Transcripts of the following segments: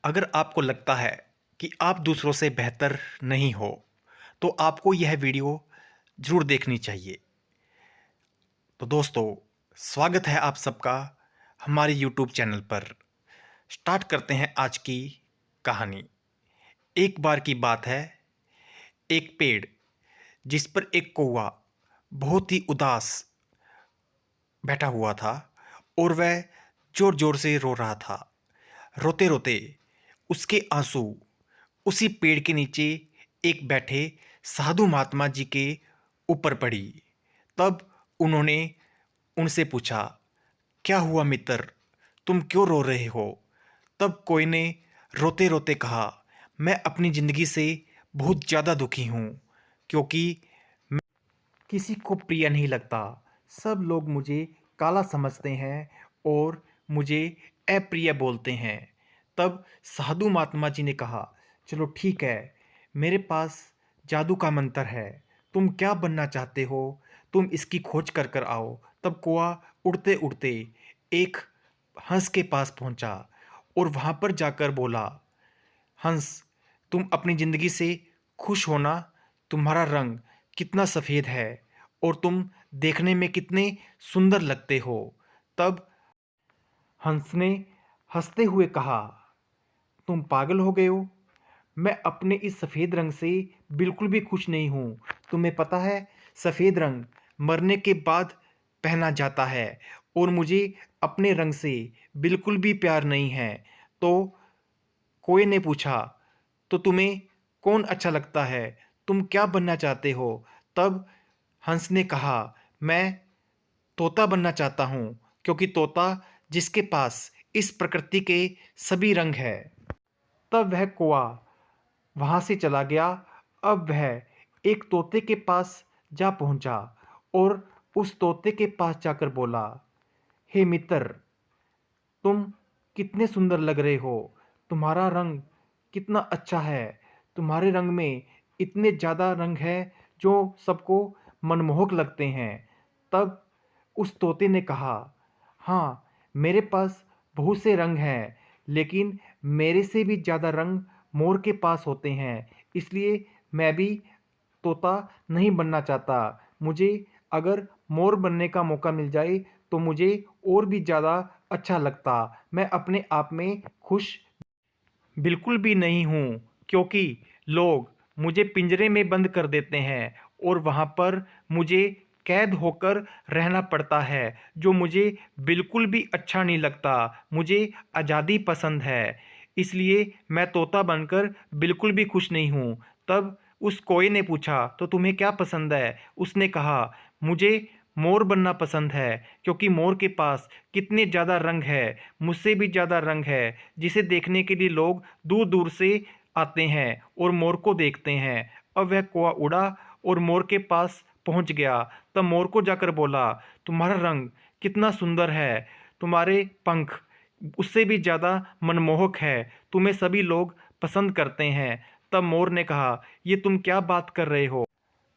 अगर आपको लगता है कि आप दूसरों से बेहतर नहीं हो, तो आपको यह वीडियो ज़रूर देखनी चाहिए। तो दोस्तों, स्वागत है आप सबका हमारे यूट्यूब चैनल पर। स्टार्ट करते हैं आज की कहानी। एक बार की बात है, एक पेड़ जिस पर एक कौवा बहुत ही उदास बैठा हुआ था और वह ज़ोर-ज़ोर से रो रहा था। रोते-रोते उसके आंसू उसी पेड़ के नीचे एक बैठे साधु महात्मा जी के ऊपर पड़ी। तब उन्होंने उनसे पूछा, क्या हुआ मित्र, तुम क्यों रो रहे हो? तब कोई ने रोते-रोते कहा, मैं अपनी ज़िंदगी से बहुत ज़्यादा दुखी हूँ, क्योंकि किसी को प्रिय नहीं लगता। सब लोग मुझे काला समझते हैं और मुझे अप्रिय बोलते हैं। तब साधु महात्मा जी ने कहा, चलो ठीक है, मेरे पास जादू का मंत्र है। तुम क्या बनना चाहते हो? तुम इसकी खोज कर कर आओ। तब कौआ उड़ते उड़ते एक हंस के पास पहुंचा और वहां पर जाकर बोला, हंस, तुम अपनी ज़िंदगी से खुश हो ना? तुम्हारा रंग कितना सफ़ेद है और तुम देखने में कितने सुंदर लगते हो। तब हंस ने हंसते हुए कहा, तुम पागल हो गए हो? मैं अपने इस सफ़ेद रंग से बिल्कुल भी खुश नहीं हूँ। तुम्हें पता है, सफ़ेद रंग मरने के बाद पहना जाता है और मुझे अपने रंग से बिल्कुल भी प्यार नहीं है। तो कोई ने पूछा, तो तुम्हें कौन अच्छा लगता है? तुम क्या बनना चाहते हो? तब हंस ने कहा, मैं तोता बनना चाहता हूँ, क्योंकि तोता जिसके पास इस प्रकृति के सभी रंग है। तब वह कौवा वहाँ से चला गया। अब वह एक तोते के पास जा पहुँचा और उस तोते के पास जाकर बोला, हे मित्र, तुम कितने सुंदर लग रहे हो। तुम्हारा रंग कितना अच्छा है। तुम्हारे रंग में इतने ज़्यादा रंग हैं जो सबको मनमोहक लगते हैं। तब उस तोते ने कहा, हाँ, मेरे पास बहुत से रंग हैं, लेकिन मेरे से भी ज़्यादा रंग मोर के पास होते हैं। इसलिए मैं भी तोता नहीं बनना चाहता। मुझे अगर मोर बनने का मौका मिल जाए तो मुझे और भी ज़्यादा अच्छा लगता। मैं अपने आप में खुश बिल्कुल भी नहीं हूँ, क्योंकि लोग मुझे पिंजरे में बंद कर देते हैं और वहाँ पर मुझे कैद होकर रहना पड़ता है, जो मुझे बिल्कुल भी अच्छा नहीं लगता। मुझे आज़ादी पसंद है, इसलिए मैं तोता बनकर बिल्कुल भी खुश नहीं हूँ। तब उस कोए ने पूछा, तो तुम्हें क्या पसंद है? उसने कहा, मुझे मोर बनना पसंद है, क्योंकि मोर के पास कितने ज़्यादा रंग है, मुझसे भी ज़्यादा रंग है, जिसे देखने के लिए लोग दूर दूर से आते हैं और मोर को देखते हैं। अब वह कौवा उड़ा और मोर के पास पहुंच गया। तब मोर को जाकर बोला, तुम्हारा रंग कितना सुंदर है, तुम्हारे पंख उससे भी ज़्यादा मनमोहक है, तुम्हें सभी लोग पसंद करते हैं। तब मोर ने कहा, ये तुम क्या बात कर रहे हो?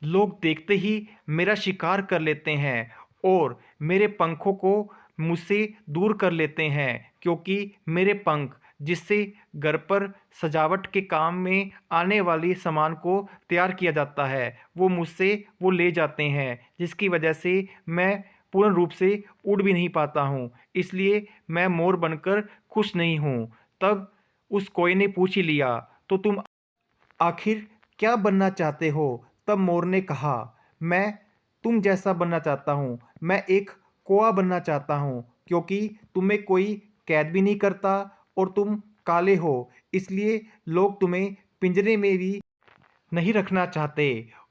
लोग देखते ही मेरा शिकार कर लेते हैं और मेरे पंखों को मुझसे दूर कर लेते हैं, क्योंकि मेरे पंख जिससे घर पर सजावट के काम में आने वाली सामान को तैयार किया जाता है, वो मुझसे वो ले जाते हैं, जिसकी वजह से मैं पूर्ण रूप से उड़ भी नहीं पाता हूँ। इसलिए मैं मोर बनकर खुश नहीं हूँ। तब उस कोई ने पूछ ही लिया, तो तुम आखिर क्या बनना चाहते हो? तब मोर ने कहा, मैं तुम जैसा बनना चाहता हूँ। मैं एक कौवा बनना चाहता हूँ, क्योंकि तुम्हें कोई कैद भी नहीं करता और तुम काले हो, इसलिए लोग तुम्हें पिंजरे में भी नहीं रखना चाहते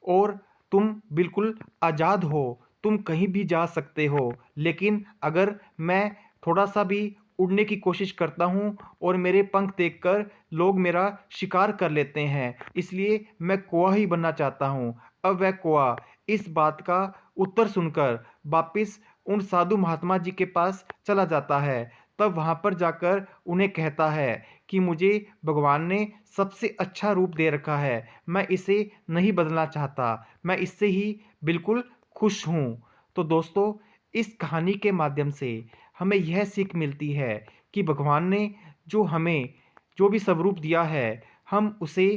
और तुम बिल्कुल आज़ाद हो, तुम कहीं भी जा सकते हो। लेकिन अगर मैं थोड़ा-सा भी उड़ने की कोशिश करता हूँ और मेरे पंख देखकर लोग मेरा शिकार कर लेते हैं, इसलिए मैं कौवा ही बनना चाहता हूँ। अब वह कौवा इस बात का उत्तर सुनकर वापिस उन साधु महात्मा जी के पास चला जाता है। तब वहाँ पर जाकर उन्हें कहता है कि मुझे भगवान ने सबसे अच्छा रूप दे रखा है, मैं इसे नहीं बदलना चाहता, मैं इससे ही बिल्कुल खुश हूँ। तो दोस्तों, इस कहानी के माध्यम से हमें यह सीख मिलती है कि भगवान ने जो हमें जो भी स्वरूप दिया है हम उसे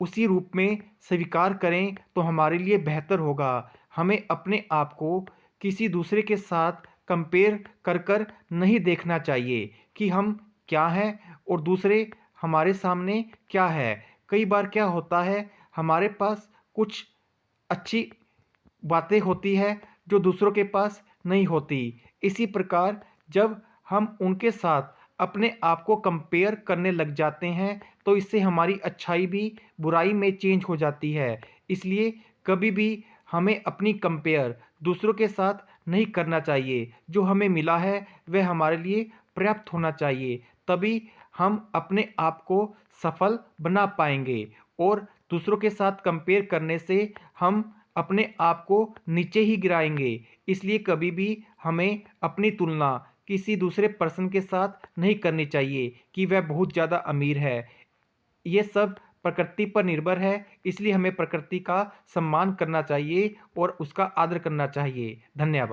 उसी रूप में स्वीकार करें तो हमारे लिए बेहतर होगा। हमें अपने आप को किसी दूसरे के साथ कंपेयर कर कर नहीं देखना चाहिए कि हम क्या हैं और दूसरे हमारे सामने क्या है। कई बार क्या होता है, हमारे पास कुछ अच्छी बातें होती है जो दूसरों के पास नहीं होती। इसी प्रकार जब हम उनके साथ अपने आप को कंपेयर करने लग जाते हैं तो इससे हमारी अच्छाई भी बुराई में चेंज हो जाती है। इसलिए कभी भी हमें अपनी कंपेयर दूसरों के साथ नहीं करना चाहिए। जो हमें मिला है वह हमारे लिए पर्याप्त होना चाहिए, तभी हम अपने आप को सफल बना पाएंगे। और दूसरों के साथ कंपेयर करने से हम अपने आप को नीचे ही गिराएंगे। इसलिए कभी भी हमें अपनी तुलना किसी दूसरे पर्सन के साथ नहीं करनी चाहिए कि वह बहुत ज़्यादा अमीर है। ये सब प्रकृति पर निर्भर है, इसलिए हमें प्रकृति का सम्मान करना चाहिए और उसका आदर करना चाहिए। धन्यवाद।